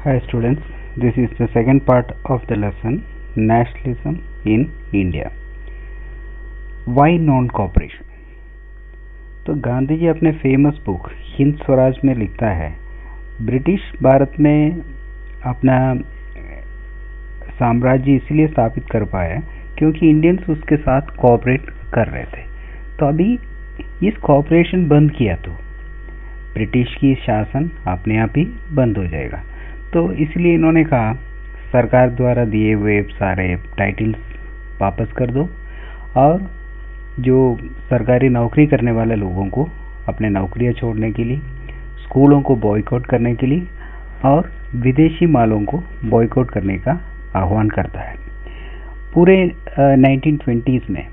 Hi students, this is the second part of the lesson Nationalism in India. Why non-cooperation? तो गांधी जी अपने famous book Hind Swaraj में लिखता है, British Bharat में अपना साम्राज्य इसलिए स्थापित कर पाया क्योंकि इंडियंस उसके साथ कोऑपरेट कर रहे थे। तो अभी इस कोऑपरेशन बंद किया तो ब्रिटिश की शासन अपने आप ही बंद हो जाएगा। तो इसलिए इन्होंने कहा सरकार द्वारा दिए हुए सारे टाइटल्स वापस कर दो और जो सरकारी नौकरी करने वाले लोगों को अपने नौकरियां छोड़ने के लिए, स्कूलों को बॉयकॉट करने के लिए और विदेशी मालों को बॉयकॉट करने का आह्वान करता है। पूरे 1920s में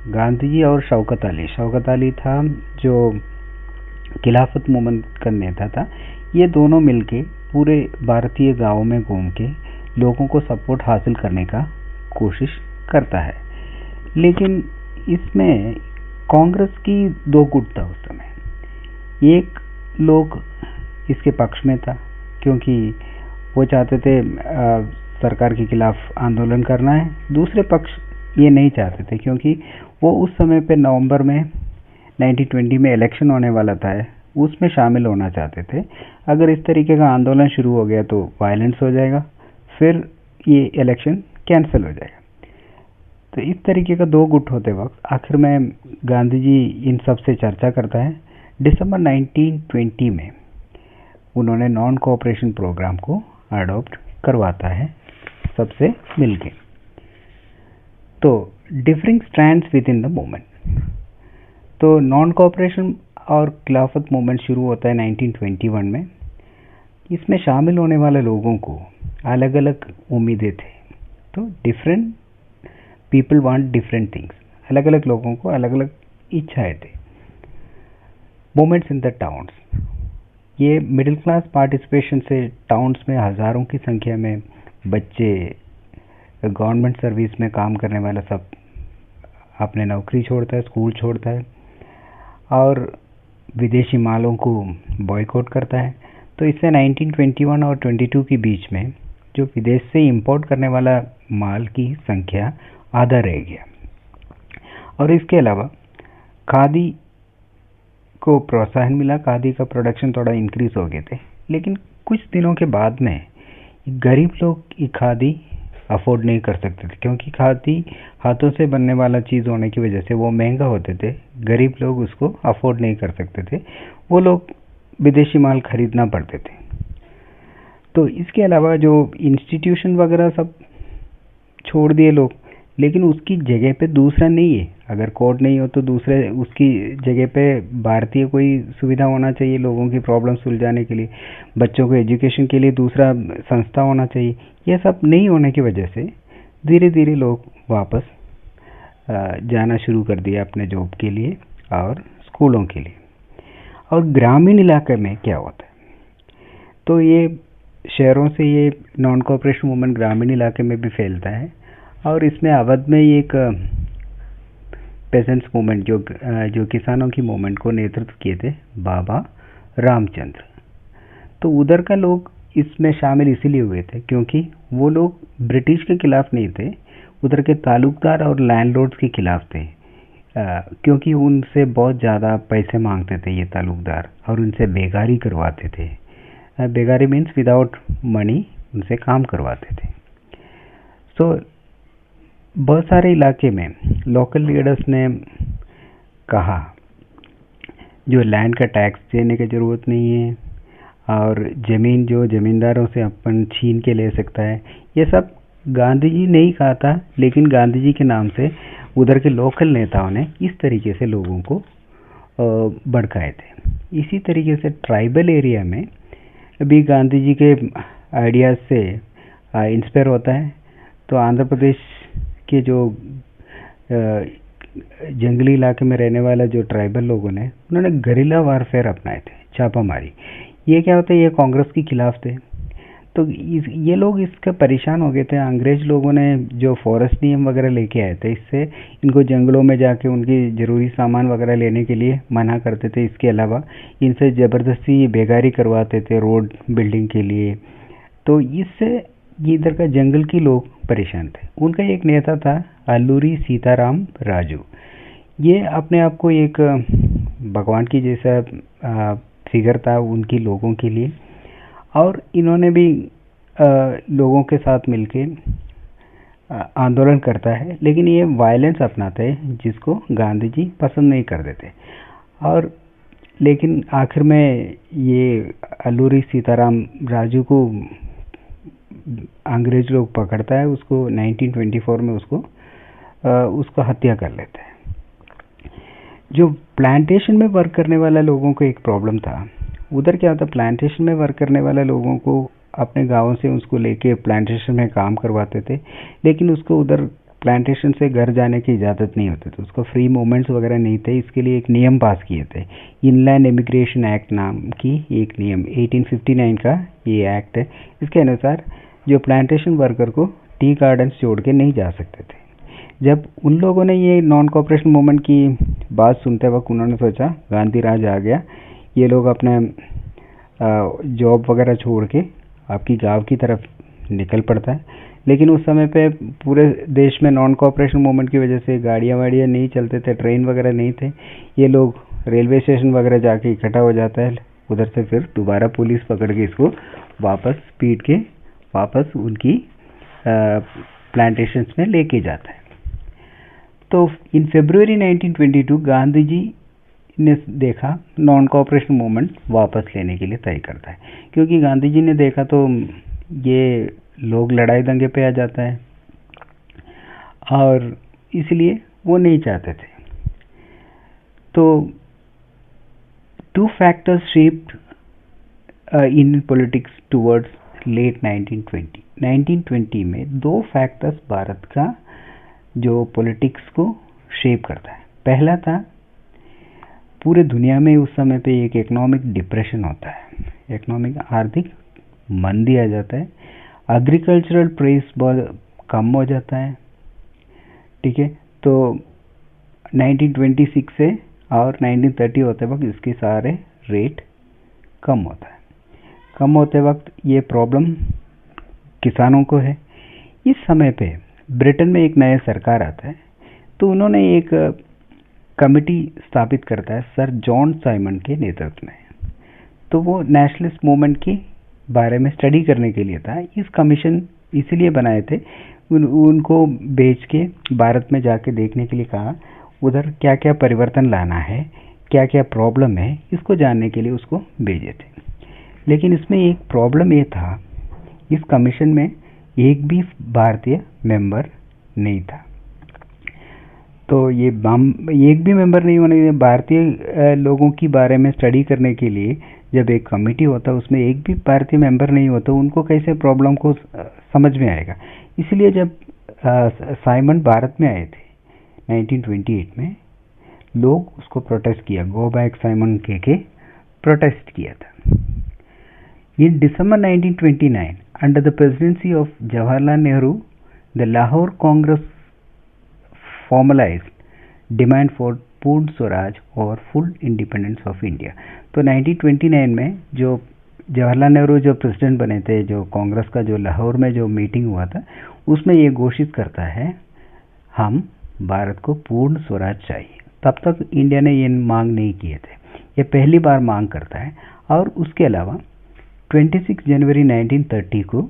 गांधी जी और शौकत अली था जो खिलाफत मूवमेंट का नेता था, ये दोनों मिलके पूरे भारतीय गांवों में घूम के लोगों को सपोर्ट हासिल करने का कोशिश करता है। लेकिन इसमें कांग्रेस की दो गुट था उस समय। एक लोग इसके पक्ष में था क्योंकि वो चाहते थे सरकार के खिलाफ आंदोलन करना है। दूसरे पक्ष ये नहीं चाहते थे क्योंकि वो उस समय पे नवंबर में 1920 में इलेक्शन होने वाला था, उसमें शामिल होना चाहते थे। अगर इस तरीके का आंदोलन शुरू हो गया तो वायलेंस हो जाएगा, फिर ये इलेक्शन कैंसिल हो जाएगा। तो इस तरीके का दो गुट होते वक्त आखिर में गांधी जी इन सब से चर्चा करता है। दिसंबर 1920 में उन्होंने नॉन कोऑपरेशन प्रोग्राम को अडॉप्ट करवाता है सबसे मिलके। तो differing strands with in the movement. तो नॉन कोऑपरेशन और खिलाफत मूवमेंट शुरू होता है 1921 में। इसमें शामिल होने वाले लोगों को अलग अलग उम्मीदें थे। तो different people want different things, अलग अलग लोगों को अलग अलग इच्छाएं थे। मूवमेंट्स इन द टाउन्स, ये मिडिल क्लास पार्टिसिपेशन से टाउन्स में हजारों की संख्या में बच्चे, गवर्नमेंट सर्विस में काम करने वाला सब अपने नौकरी छोड़ता है, स्कूल छोड़ता है और विदेशी मालों को बॉयकॉट करता है। तो इससे 1921 और 22 के बीच में जो विदेश से इंपोर्ट करने वाला माल की संख्या आधा रह गया। और इसके अलावा खादी को प्रोत्साहन मिला, खादी का प्रोडक्शन थोड़ा इंक्रीज हो गए थे। लेकिन कुछ दिनों के बाद में गरीब लोग ये खादी अफोर्ड नहीं कर सकते थे क्योंकि खादी हाथों से बनने वाला चीज़ होने की वजह से वो महंगा होते थे। गरीब लोग उसको अफोर्ड नहीं कर सकते थे, वो लोग विदेशी माल खरीदना पड़ते थे। तो इसके अलावा जो इंस्टीट्यूशन वगैरह सब छोड़ दिए लोग, लेकिन उसकी जगह पे दूसरा नहीं है। अगर कोर्ट नहीं हो तो दूसरे उसकी जगह पे भारतीय कोई सुविधा होना चाहिए लोगों की प्रॉब्लम सुलझाने के लिए, बच्चों को एजुकेशन के लिए दूसरा संस्था होना चाहिए। यह सब नहीं होने की वजह से धीरे धीरे लोग वापस जाना शुरू कर दिया अपने जॉब के लिए और स्कूलों के लिए। और ग्रामीण इलाके में क्या होता है, तो ये शहरों से ये नॉन कोऑपरेशन मूवमेंट ग्रामीण इलाके में भी फैलता है। और इसमें अवध में एक पेजेंट्स मूवमेंट जो किसानों की मूवमेंट को नेतृत्व किए थे बाबा रामचंद्र। तो उधर का लोग इसमें शामिल इसीलिए हुए थे क्योंकि वो लोग ब्रिटिश के खिलाफ नहीं थे, उधर के तालुकदार और लैंडलॉर्ड्स के खिलाफ थे। क्योंकि उनसे बहुत ज़्यादा पैसे मांगते थे ये तालुकदार और उनसे बेगारी करवाते थे। बेगारी मीन्स विदाउट मनी उनसे काम करवाते थे। सो बहुत सारे इलाके में लोकल लीडर्स ने कहा जो लैंड का टैक्स देने की ज़रूरत नहीं है और ज़मीन जो ज़मींदारों से अपन छीन के ले सकता है, ये सब गांधी जी नहीं कहा था, लेकिन गांधी जी के नाम से उधर के लोकल नेताओं ने इस तरीके से लोगों को भड़काए थे। इसी तरीके से ट्राइबल एरिया में भी गांधी जी के आइडियाज़ से इंस्पायर होता है। तो आंध्र प्रदेश के जो जंगली इलाके में रहने वाला जो ट्राइबल लोगों ने, उन्होंने गरिल्ला वारफेयर अपनाए थे, छापामारी। ये क्या होता है, ये कांग्रेस के खिलाफ थे। तो ये लोग इसका परेशान हो गए थे। अंग्रेज लोगों ने जो फॉरेस्ट नियम वगैरह लेके आए थे, इससे इनको जंगलों में जाके उनकी ज़रूरी सामान वगैरह लेने के लिए मना करते थे। इसके अलावा इनसे ज़बरदस्ती बेगारी करवाते थे रोड बिल्डिंग के लिए, तो इससे ये इधर का जंगल के लोग परेशान थे। उनका एक नेता था अल्लूरी सीताराम राजू। ये अपने आप को एक भगवान की जैसा फिगर था उनकी लोगों के लिए, और इन्होंने भी लोगों के साथ मिलके आंदोलन करता है, लेकिन ये वायलेंस अपनाते हैं जिसको गांधी जी पसंद नहीं करते थे। और लेकिन आखिर में ये अल्लूरी सीताराम राजू को अंग्रेज लोग पकड़ता है, उसको 1924 में उसको हत्या कर लेते हैं। जो प्लांटेशन में वर्क करने वाले लोगों को एक प्रॉब्लम था। उधर क्या होता, प्लांटेशन में वर्क करने वाले लोगों को अपने गांव से उसको लेके प्लांटेशन में काम करवाते थे, लेकिन उसको उधर प्लांटेशन से घर जाने की इजाज़त नहीं होती थी, उसको फ्री मूवमेंट्स वगैरह नहीं थे। इसके लिए एक नियम पास किए थे, इनलैंड इमिग्रेशन एक्ट नाम की एक नियम, 1859 का ये एक्ट है। इसके अनुसार जो प्लांटेशन वर्कर को टी गार्डन्स छोड़ के नहीं जा सकते थे। जब उन लोगों ने ये नॉन कॉपरेशन मूवमेंट की बात सुनते वक्त उन्होंने सोचा गांधी राज आ गया, ये लोग अपने जॉब वगैरह छोड़ के आपकी गांव की तरफ निकल पड़ता है। लेकिन उस समय पे पूरे देश में नॉन कॉपरेशन मूवमेंट की वजह से गाड़ियाँ वाड़ियाँ नहीं चलते थे, ट्रेन वगैरह नहीं थे। ये लोग रेलवे स्टेशन वगैरह जाके इकट्ठा हो जाता है, उधर से फिर दोबारा पुलिस पकड़ के इसको वापस पीट के वापस उनकी प्लांटेशंस में लेके जाता है। तो इन फरवरी 1922 गांधी जी ने देखा नॉन कॉपरेशन मूवमेंट वापस लेने के लिए तय करता है, क्योंकि गांधी जी ने देखा तो ये लोग लड़ाई दंगे पे आ जाता है और इसलिए वो नहीं चाहते थे। तो two factors shaped Indian politics towards late 1920 में दो फैक्टर्स भारत का जो पॉलिटिक्स को शेप करता है। पहला था, पूरे दुनिया में उस समय पे एक इकोनॉमिक डिप्रेशन होता है, इकोनॉमिक आर्थिक मंदी आ जाता है, एग्रीकल्चरल प्राइस बहुत कम हो जाता है। ठीक है, तो 1926 से और 1930 होते वक्त इसके सारे रेट कम होता है। कम होते वक्त ये प्रॉब्लम किसानों को है। इस समय पे ब्रिटेन में एक नया सरकार आता है, तो उन्होंने एक कमिटी स्थापित करता है सर जॉन साइमन के नेतृत्व में। तो वो नेशनलिस्ट मूवमेंट के बारे में स्टडी करने के लिए था। इस कमीशन इसीलिए बनाए थे, उनको भेज के भारत में जाके देखने के लिए कहा उधर क्या क्या परिवर्तन लाना है, क्या क्या प्रॉब्लम है, इसको जानने के लिए उसको भेजे थे। लेकिन इसमें एक प्रॉब्लम ये था, इस कमीशन में एक भी भारतीय मेंबर नहीं था। तो ये एक भी मेंबर नहीं होने के, भारतीय लोगों के बारे में स्टडी करने के लिए जब एक कमेटी होता है उसमें एक भी भारतीय मेंबर नहीं होता, उनको कैसे प्रॉब्लम को समझ में आएगा। इसलिए जब साइमन भारत में आए थे 1928 में, लोग उसको प्रोटेस्ट किया, गो बैक साइमन के प्रोटेस्ट किया था। In December 1929, under the presidency of Jawaharlal Nehru, the Lahore Congress formalized demand for पूर्ण स्वराज और फुल इंडिपेंडेंस ऑफ इंडिया। तो 1929 में जो जवाहरलाल नेहरू जो प्रेसिडेंट बने थे, जो कांग्रेस का जो लाहौर में जो मीटिंग हुआ था, उसमें ये घोषित करता है हम भारत को पूर्ण स्वराज चाहिए। तब तक इंडिया ने ये मांग नहीं किए थे, ये पहली बार मांग करता है। और उसके अलावा 26 जनवरी 1930 को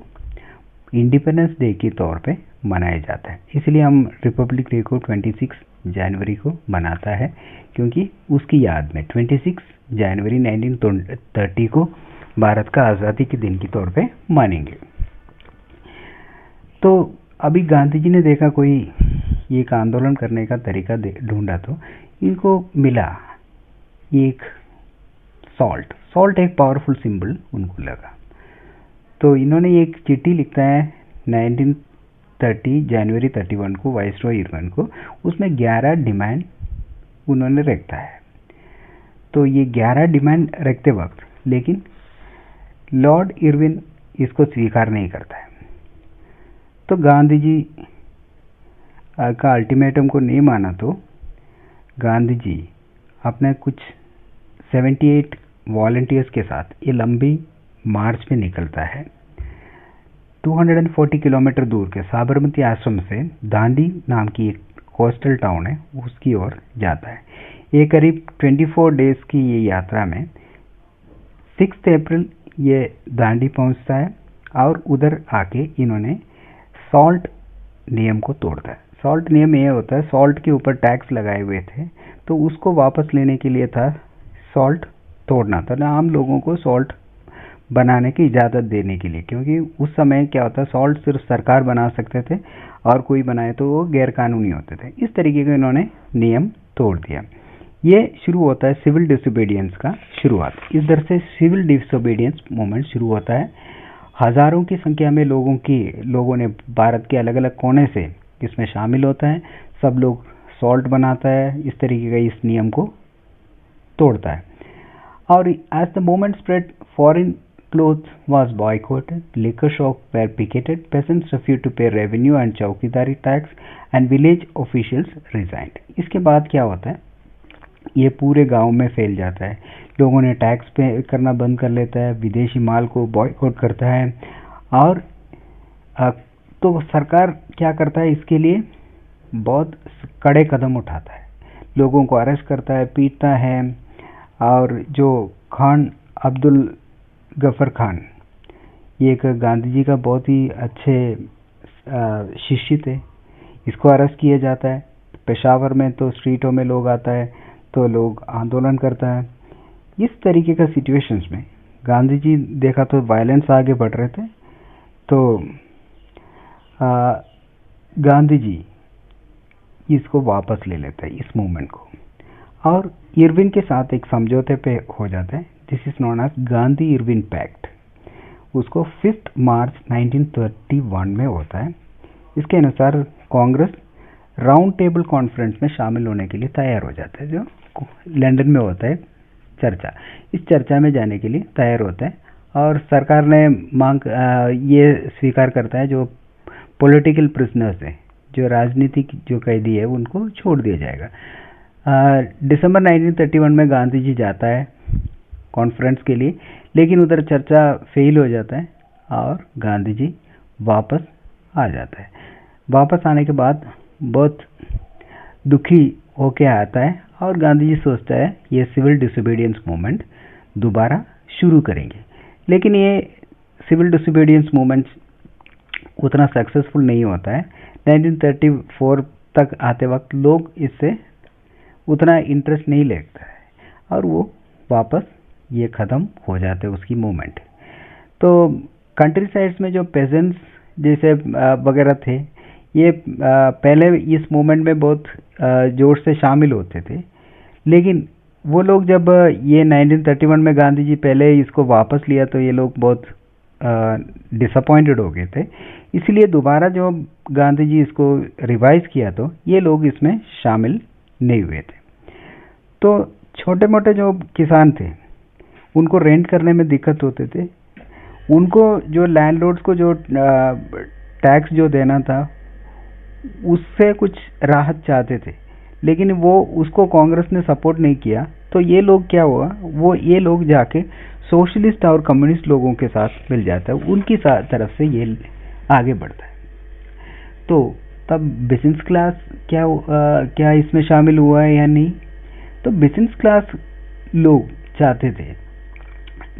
इंडिपेंडेंस डे के तौर पे मनाया जाता है। इसलिए हम रिपब्लिक डे को 26 जनवरी को मनाता है, क्योंकि उसकी याद में 26 जनवरी 1930 को भारत का आज़ादी के दिन के तौर पे मानेंगे। तो अभी गांधी जी ने देखा कोई एक आंदोलन करने का तरीका ढूंढा, तो इनको मिला एक सॉल्ट एक पावरफुल सिंबल उनको लगा। तो इन्होंने एक चिट्ठी लिखता है 1930 जनवरी 31 को वाइसरॉय इरविन को, उसमें 11 डिमांड उन्होंने रखता है। तो ये 11 डिमांड रखते वक्त लेकिन लॉर्ड इरविन इसको स्वीकार नहीं करता है। तो गांधी जी का अल्टीमेटम को नहीं माना, तो गांधी जी अपने कुछ 78 वॉलंटियर्स के साथ ये लंबी मार्च में निकलता है 240 किलोमीटर दूर के साबरमती आश्रम से दांडी नाम की एक कोस्टल टाउन है उसकी ओर जाता है। ये करीब 24 डेज की ये यात्रा में 6 अप्रैल ये दांडी पहुंचता है और उधर आके इन्होंने सॉल्ट नियम को तोड़ता है। सॉल्ट नियम ये होता है, सॉल्ट के ऊपर टैक्स लगाए हुए थे तो उसको वापस लेने के लिए था, सॉल्ट तोड़ना था ना, आम लोगों को सॉल्ट बनाने की इजाज़त देने के लिए, क्योंकि उस समय क्या होता है सॉल्ट सिर्फ सरकार बना सकते थे और कोई बनाए तो वो गैर कानूनी होते थे। इस तरीके का इन्होंने नियम तोड़ दिया। ये शुरू होता है सिविल डिसोबीडियंस का शुरुआत। इस दर से सिविल डिसोबीडियंस मूवमेंट शुरू होता है। हजारों की संख्या में लोगों ने भारत के अलग अलग कोने से इसमें शामिल होता है। सब लोग सॉल्ट बनाता है, इस तरीके का इस नियम को तोड़ता है। और as the movement spread, foreign clothes was boycotted, liquor shops were picketed, peasants refused to pay revenue and चौकीदारी tax, and village officials resigned. इसके बाद क्या होता है, ये पूरे गांव में फैल जाता है। लोगों ने टैक्स पे करना बंद कर लेता है, विदेशी माल को बॉयकॉट करता है और तो सरकार क्या करता है, इसके लिए बहुत कड़े कदम उठाता है। लोगों को अरेस्ट करता है, पीटता है। और जो खान अब्दुल गफर खान, ये एक गांधी जी का बहुत ही अच्छे शिष्य थे, इसको अरेस्ट किया जाता है। पेशावर में तो स्ट्रीटों में लोग आता है तो लोग आंदोलन करता है। इस तरीके का सिचुएशंस में गांधी जी देखा तो वायलेंस आगे बढ़ रहे थे, तो गांधी जी इसको वापस ले लेते हैं इस मूवमेंट को और इरविन के साथ एक समझौते पे हो जाता है। This is known as Gandhi Irwin pact. उसको 5 मार्च 1931 में होता है। इसके अनुसार कांग्रेस राउंड टेबल कॉन्फ्रेंस में शामिल होने के लिए तैयार हो जाता है, जो लंदन में होता है चर्चा। इस चर्चा में जाने के लिए तैयार होता है और सरकार ने ये स्वीकार करता है जो पॉलिटिकल प्रिजनर्स हैं, जो राजनीतिक जो कैदी है, उनको छोड़ दिया जाएगा। दिसंबर 1931 में गांधी जी जाता है कॉन्फ्रेंस के लिए, लेकिन उधर चर्चा फेल हो जाता है और गांधी जी वापस आ जाता है। वापस आने के बाद बहुत दुखी होके आता है और गांधी जी सोचता है ये सिविल डिसोबीडियंस मूवमेंट दोबारा शुरू करेंगे। लेकिन ये सिविल डिसोबीडियंस मूवमेंट उतना सक्सेसफुल नहीं होता है। 1934 तक आते वक्त लोग इससे उतना इंटरेस्ट नहीं लेता है और वो वापस ये ख़त्म हो जाते हैं उसकी मूवमेंट। तो कंट्री साइड्स में जो पेजेंट्स जैसे वगैरह थे, ये पहले इस मूवमेंट में बहुत जोर से शामिल होते थे, लेकिन वो लोग जब ये 1931 में गांधी जी पहले इसको वापस लिया तो ये लोग बहुत डिसअपॉइंटेड हो गए थे। इसलिए दोबारा जो गांधी जी इसको रिवाइज किया तो ये लोग इसमें शामिल नहीं हुए थे। तो छोटे मोटे जो किसान थे उनको रेंट करने में दिक्कत होते थे, उनको जो लैंडलॉर्ड्स को जो टैक्स जो देना था उससे कुछ राहत चाहते थे, लेकिन वो उसको कांग्रेस ने सपोर्ट नहीं किया। तो ये लोग क्या हुआ, ये लोग जाके सोशलिस्ट और कम्युनिस्ट लोगों के साथ मिल जाता है, उनकी तरफ से ये आगे बढ़ता है। तो तब बिजनेस क्लास क्या इसमें शामिल हुआ है या नहीं? तो बिजनेस क्लास लोग चाहते थे,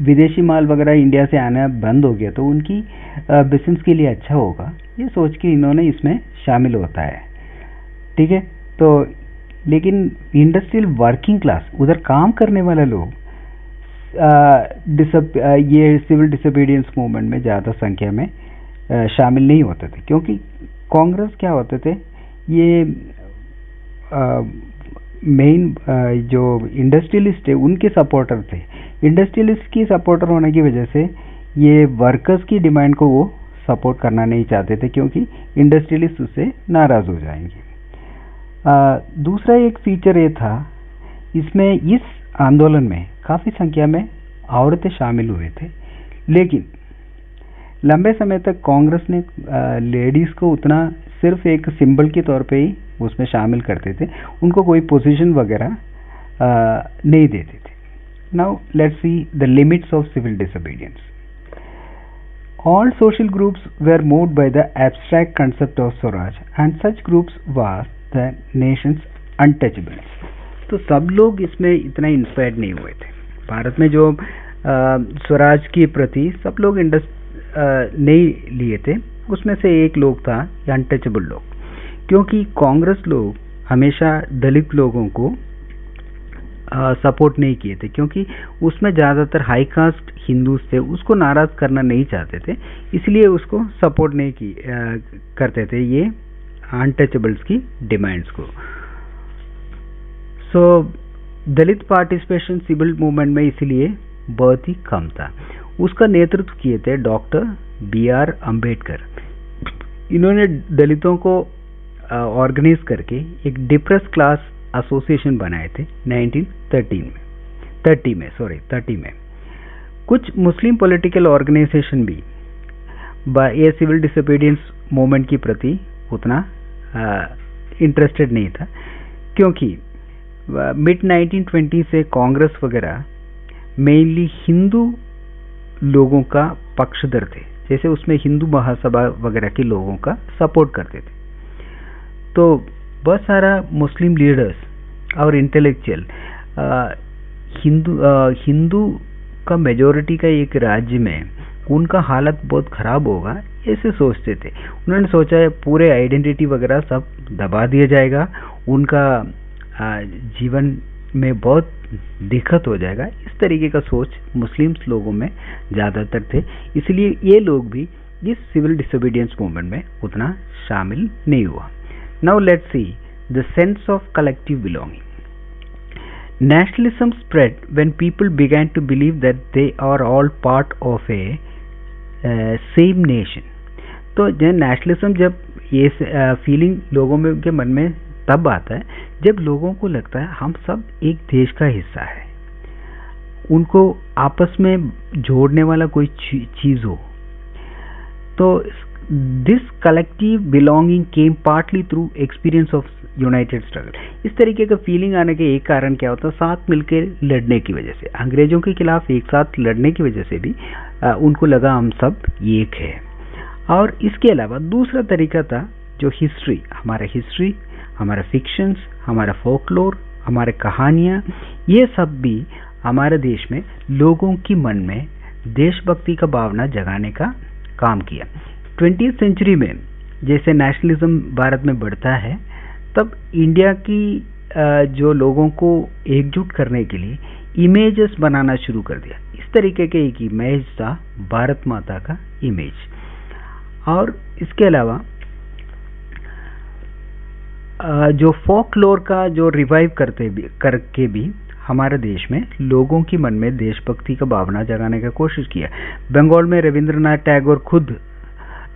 विदेशी माल वगैरह इंडिया से आना बंद हो गया तो उनकी बिजनेस के लिए अच्छा होगा, ये सोच के इन्होंने इसमें शामिल होता है। ठीक है, तो लेकिन इंडस्ट्रियल वर्किंग क्लास, उधर काम करने वाले लोग ये सिविल डिसोबीडियंस मूवमेंट में ज़्यादा संख्या में शामिल नहीं होते थे, क्योंकि कांग्रेस क्या होते थे, ये मेन जो इंडस्ट्रियलिस्ट है उनके सपोर्टर थे। इंडस्ट्रियलिस्ट की सपोर्टर होने की वजह से ये वर्कर्स की डिमांड को वो सपोर्ट करना नहीं चाहते थे, क्योंकि इंडस्ट्रियलिस्ट उससे नाराज़ हो जाएंगे। दूसरा एक फीचर ये था, इसमें इस आंदोलन में काफ़ी संख्या में औरतें शामिल हुए थे, लेकिन लंबे समय तक कांग्रेस ने लेडीज़ को उतना सिर्फ एक सिंबल के तौर पे ही उसमें शामिल करते थे, उनको कोई पोजीशन वगैरह नहीं देते थे। Now let's see the limits of civil disobedience. All social groups were moved by the abstract concept of Swaraj, and such groups was the nation's untouchables. तो सब लोग इसमें इतना इंस्पायर्ड नहीं हुए थे। भारत में जो स्वराज की प्रति सब लोग नहीं लिए थे, उसमें से एक लोग था अनटचेबल लोग, क्योंकि कांग्रेस लोग हमेशा दलित लोगों को सपोर्ट नहीं किए थे, क्योंकि उसमें ज़्यादातर हाई कास्ट हिंदूज थे, उसको नाराज़ करना नहीं चाहते थे, इसलिए उसको सपोर्ट नहीं करते थे ये अनटचेबल्स की डिमांड्स को। सो दलित पार्टिसिपेशन सिविल मूवमेंट में इसलिए बहुत ही कम था। उसका नेतृत्व किए थे डॉक्टर BR अम्बेडकर। इन्होंने दलितों को ऑर्गेनाइज करके एक डिप्रेस क्लास एसोसिएशन बनाए थे 1930 में। कुछ मुस्लिम पॉलिटिकल ऑर्गेनाइजेशन भी ये सिविल डिसोबीडियंस मूवमेंट की प्रति उतना इंटरेस्टेड नहीं था, क्योंकि मिड 1920 से कांग्रेस वगैरह मेनली हिंदू लोगों का पक्षधर थे, जैसे उसमें हिंदू महासभा वगैरह के लोगों का सपोर्ट करते थे। तो बहुत सारा मुस्लिम लीडर्स और इंटेलेक्चुअल हिंदू का मेजॉरिटी का एक राज्य में उनका हालत बहुत ख़राब होगा ऐसे सोचते थे। उन्होंने सोचा है पूरे आइडेंटिटी वगैरह सब दबा दिया जाएगा, उनका जीवन में बहुत दिक्कत हो जाएगा, इस तरीके का सोच मुस्लिम्स लोगों में ज़्यादातर थे, इसलिए ये लोग भी इस सिविल डिसोबीडियंस मूवमेंट में उतना शामिल नहीं हुआ। Now let's see the sense of collective belonging. Nationalism spread when people began to believe that they are all part of a same nation. तो जब नेशनलिज्म, जब ये फीलिंग लोगों में के मन में तब आता है जब लोगों को लगता है हम सब एक देश का हिस्सा है, उनको आपस में जोड़ने वाला कोई चीज़ हो। तो this collective belonging came partly through experience of United struggle. इस तरीके का फीलिंग आने के एक कारण क्या होता है, साथ मिलकर लड़ने की वजह से, अंग्रेजों के खिलाफ एक साथ लड़ने की वजह से भी उनको लगा हम सब एक है। और इसके अलावा दूसरा तरीका था जो हिस्ट्री, हमारा फिक्शंस, हमारा फोकलोर, हमारे कहानियाँ, ये सब भी हमारे देश में लोगों की मन में देशभक्ति का भावना जगाने का काम किया। 20th सेंचुरी में जैसे नेशनलिज्म भारत में बढ़ता है, तब इंडिया की जो लोगों को एकजुट करने के लिए इमेजेस बनाना शुरू कर दिया। इस तरीके के एक इमेज था भारत माता का इमेज। और इसके अलावा जो फोकलोर का जो रिवाइव करके भी हमारे देश में लोगों की मन में देशभक्ति का भावना जगाने का कोशिश किया। बंगाल में रविंद्रनाथ टैगोर खुद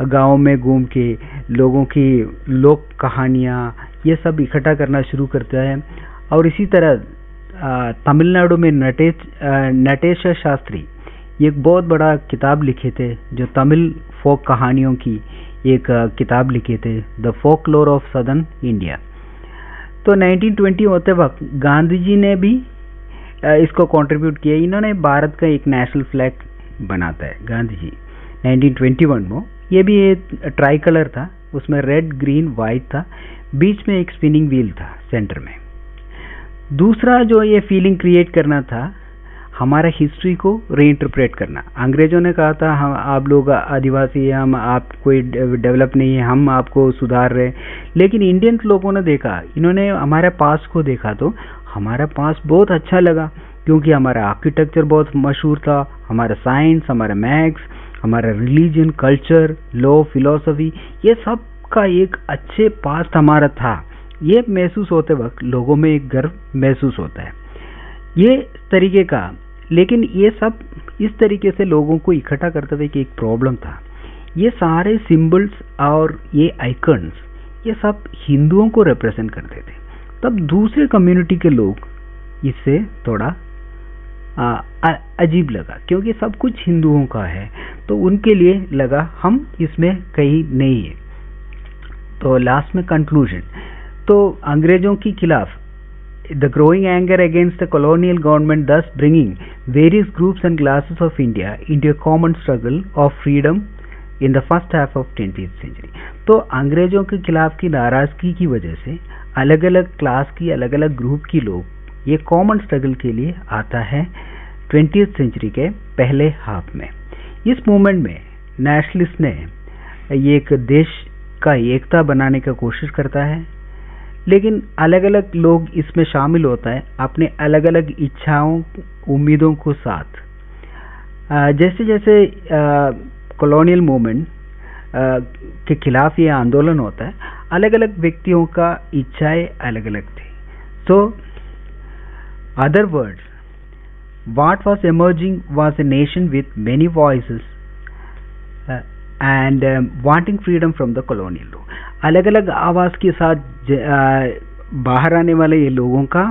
गाँव में घूम के लोगों की लोक कहानियाँ ये सब इकट्ठा करना शुरू करता है। और इसी तरह तमिलनाडु में नटेश शास्त्री एक बहुत बड़ा किताब लिखे थे, जो तमिल फोक कहानियों की एक किताब लिखे थे, the folklore of southern India. तो 1920 होते वक्त गांधी जी ने भी इसको कंट्रीब्यूट किया। इन्होंने भारत का एक नेशनल फ्लैग बनाता है गांधी जी 1921 में। ये भी एक ट्राई कलर था, उसमें रेड ग्रीन वाइट था, बीच में एक स्पिनिंग व्हील था सेंटर में। दूसरा जो ये फीलिंग क्रिएट करना था, हमारा हिस्ट्री को रीइंटरप्रेट करना। अंग्रेजों ने कहा था हम आप लोग आदिवासी हैं, हम आप कोई डेवलप नहीं है, हम आपको सुधार रहे। लेकिन इंडियन लोगों ने देखा, इन्होंने हमारे पास को देखा तो हमारा पास बहुत अच्छा लगा, क्योंकि हमारा आर्किटेक्चर बहुत मशहूर था, हमारा साइंस, हमारा मैथ्स, हमारा रिलीजन, कल्चर, लॉ, फिलॉसफी, ये सब का एक अच्छे पास्ट हमारा था। ये महसूस होते वक्त लोगों में एक गर्व महसूस होता है ये तरीके का। लेकिन ये सब इस तरीके से लोगों को इकट्ठा करते हुए कि एक प्रॉब्लम था, ये सारे सिंबल्स और ये आइकन्स ये सब हिंदुओं को रिप्रेजेंट करते थे। तब दूसरे कम्युनिटी के लोग इससे थोड़ा अजीब लगा, क्योंकि सब कुछ हिंदुओं का है, तो उनके लिए लगा हम इसमें कहीं नहीं है। तो लास्ट में कंक्लूजन, तो अंग्रेजों के खिलाफ the growing anger against the colonial government, thus bringing various groups and classes of India into a common struggle of freedom in the first half of 20th century. तो अंग्रेजों के खिलाफ की नाराजगी की वजह से अलग अलग क्लास की, अलग अलग ग्रुप की लोग ये कॉमन स्ट्रगल के लिए आता है 20th सेंचुरी के पहले हाफ में। इस मूवमेंट में नेशनलिस्ट ने ये एक देश का एकता बनाने का कोशिश करता है, लेकिन अलग अलग लोग इसमें शामिल होता है अपने अलग अलग इच्छाओं, उम्मीदों को साथ। जैसे जैसे कॉलोनियल मूवमेंट के खिलाफ ये आंदोलन होता है, अलग अलग व्यक्तियों का इच्छाएं अलग अलग थी। So other words, what was emerging was a nation with many voices and wanting freedom from the colonial rule। अलग अलग आवाज के साथ बाहर आने वाले ये लोगों का,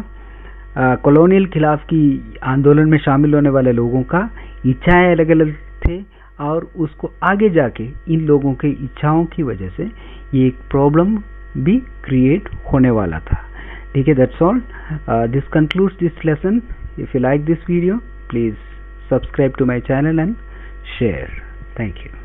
कॉलोनियल खिलाफ की आंदोलन में शामिल होने वाले लोगों का इच्छाएं अलग अलग थे, और उसको आगे जाके इन लोगों के इच्छाओं की वजह से ये एक प्रॉब्लम भी क्रिएट होने वाला था। ठीक है, that's all. This concludes this lesson. If you like this video, please subscribe to my channel and share. Thank you.